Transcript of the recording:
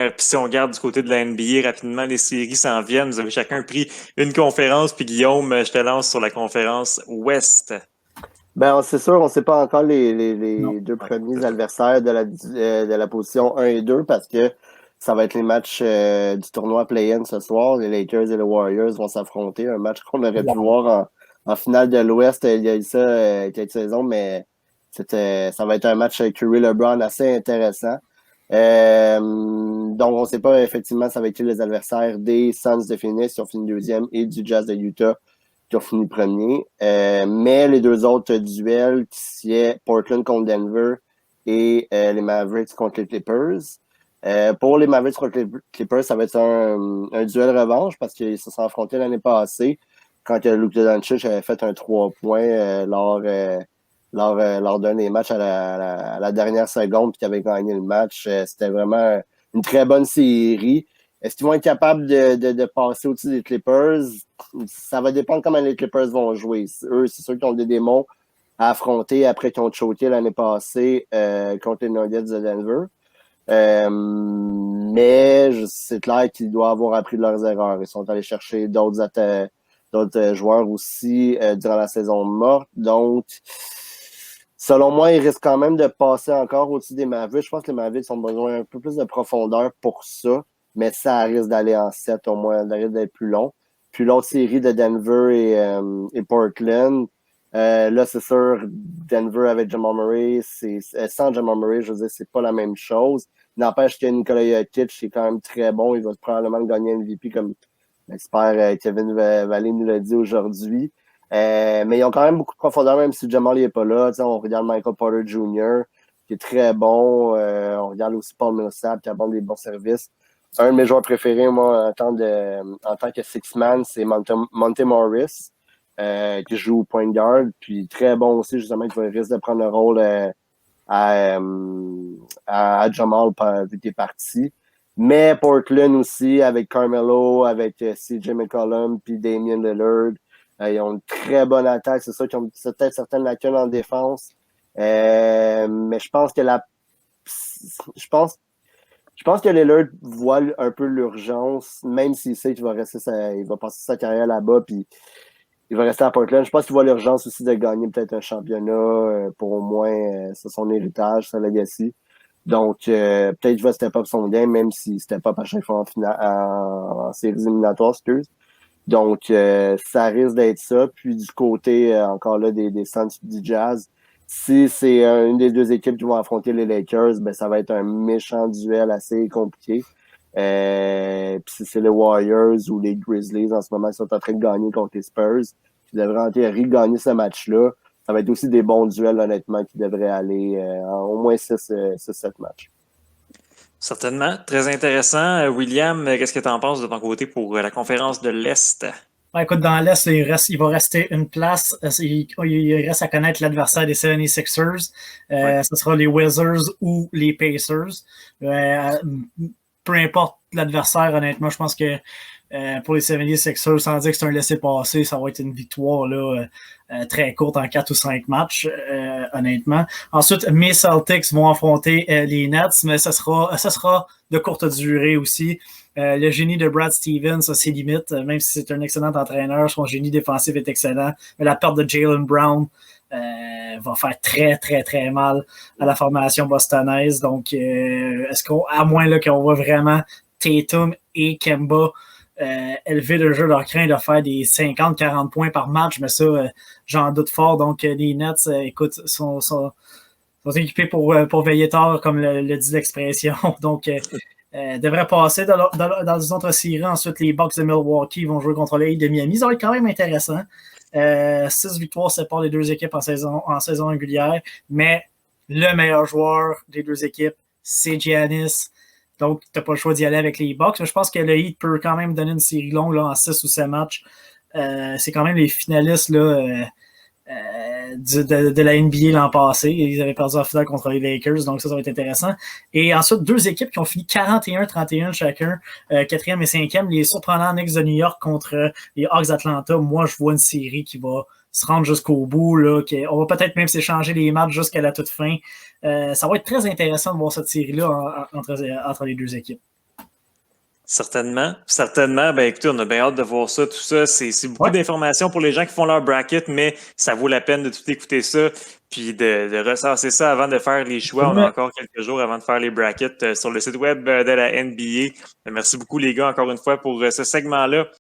Puis si on regarde du côté de la NBA, rapidement, les séries s'en viennent. Vous avez chacun pris une conférence. Puis Guillaume, je te lance sur la conférence Ouest. Ben, c'est sûr, on ne sait pas encore Non. les deux premiers adversaires de la position 1 et 2 parce que ça va être les matchs du tournoi Play-In ce soir. Les Lakers et les Warriors vont s'affronter. Un match qu'on aurait pu voir en finale de l'Ouest il y a eu ça quelques saisons, mais ça va être un match avec Curry LeBron assez intéressant. Donc, on ne sait pas effectivement ça va être les adversaires des Suns de Phoenix qui ont fini deuxième et du Jazz de Utah qui ont fini premier. Mais les deux autres duels qui sont Portland contre Denver et les Mavericks contre les Clippers. Pour les Mavericks contre les Clippers, ça va être un duel revanche parce qu'ils se sont affrontés l'année passée quand Luka Doncic avait fait un 3 points lors d'un des matchs à la dernière seconde puis qu'il avait gagné le match. C'était vraiment une très bonne série. Est-ce qu'ils vont être capables de passer au-dessus des Clippers? Ça va dépendre comment les Clippers vont jouer. Eux, c'est sûr qu'ils ont des démons à affronter après qu'ils ont choqué l'année passée contre les Nuggets de Denver. Mais c'est clair qu'ils doivent avoir appris de leurs erreurs. Ils sont allés chercher d'autres joueurs aussi durant la saison morte. Donc, selon moi, ils risquent quand même de passer encore au-dessus des Mavericks. Je pense que les Mavericks ont besoin un peu plus de profondeur pour ça. Mais ça risque d'aller en 7 au moins, ça risque d'être plus long. Puis l'autre série de Denver et Portland, là, c'est sûr, Denver avec Jamal Murray, sans Jamal Murray, je veux dire, c'est pas la même chose. N'empêche que Nikola Jokic est quand même très bon. Il va probablement gagner MVP comme l'expert Kevin Valley nous l'a dit aujourd'hui. Mais ils ont quand même beaucoup de profondeur, même si Jamal n'est pas là. On regarde Michael Porter Jr., qui est très bon. On regarde aussi Paul Millsap, qui apporte des bons services. Un de mes joueurs préférés, moi, en tant que six-man, c'est Monte Morris, qui joue au point guard, puis très bon aussi, justement, qui risque de prendre le rôle à Jamal vu qu'il est parti. Mais Portland aussi, avec Carmelo, avec CJ McCollum, puis Damian Lillard, ils ont une très bonne attaque. C'est ça qu'ils ont peut-être certaines lacunes en défense. Mais je pense que Lillard voit un peu l'urgence, même s'il sait qu'il va il va passer sa carrière là-bas, puis il va rester à Portland. Je pense qu'il voit l'urgence aussi de gagner peut-être un championnat pour au moins son héritage, sa legacy. Donc, peut-être qu'il va step up son game, même s'il step up à chaque fois en séries éliminatoires, excuse. Donc, ça risque d'être ça. Puis du côté, encore là, des Suns du Jazz, si c'est une des deux équipes qui vont affronter les Lakers, ben ça va être un méchant duel assez compliqué. Puis si c'est les Warriors ou les Grizzlies en ce moment qui sont en train de gagner contre les Spurs, qui devraient en théorie gagner ce match-là, ça va être aussi des bons duels, honnêtement, qui devraient aller en au moins 6-7 matchs. Certainement. Très intéressant. William, qu'est-ce que tu en penses de ton côté pour la conférence de l'Est? Ben, écoute, dans l'Est, il va rester une place. Il reste à connaître l'adversaire des 76ers. Ce sera les Wizards ou les Pacers. Peu importe l'adversaire, honnêtement, je pense que pour les 76ers, sans dire que c'est un laissez-passer, ça va être une victoire là, très courte en 4 ou 5 matchs, honnêtement. Ensuite, mes Celtics vont affronter les Nets, mais ça sera de courte durée aussi. Le génie de Brad Stevens a ses limites, même si c'est un excellent entraîneur, son génie défensif est excellent. Mais la perte de Jaylen Brown va faire très, très, très mal à la formation bostonaise. Donc, est-ce à moins là, qu'on voit vraiment Tatum et Kemba élever le jeu leur craint de faire des 50-40 points par match, mais ça, j'en doute fort. Donc, les Nets, écoute, sont équipés pour veiller tard, comme le dit l'expression. Donc, devraient passer dans les autres séries. Ensuite, les Bucks de Milwaukee vont jouer contre les Heat de Miami. Ça va être quand même intéressant. 6 victoires séparent les deux équipes en saison régulière, mais le meilleur joueur des deux équipes, c'est Giannis. Donc, tu n'as pas le choix d'y aller avec les Bucks. Mais je pense que le Heat peut quand même donner une série longue là, en 6 ou 7 matchs. C'est quand même les finalistes là, de la NBA l'an passé. Ils avaient perdu en finale contre les Lakers, donc ça va être intéressant. Et ensuite, deux équipes qui ont fini 41-31 chacun, 4e et 5e. Les surprenants Knicks de New York contre les Hawks d'Atlanta. Moi, je vois une série qui va se rendre jusqu'au bout. Là, on va peut-être même s'échanger les matchs jusqu'à la toute fin. Ça va être très intéressant de voir cette série-là entre les deux équipes. Certainement, certainement. Ben écoutez, on a bien hâte de voir ça, tout ça. C'est beaucoup d'informations pour les gens qui font leur bracket, mais ça vaut la peine de tout écouter ça, puis de ressasser ça avant de faire les choix. On a encore quelques jours avant de faire les brackets sur le site web de la NBA. Merci beaucoup les gars, encore une fois, pour ce segment-là.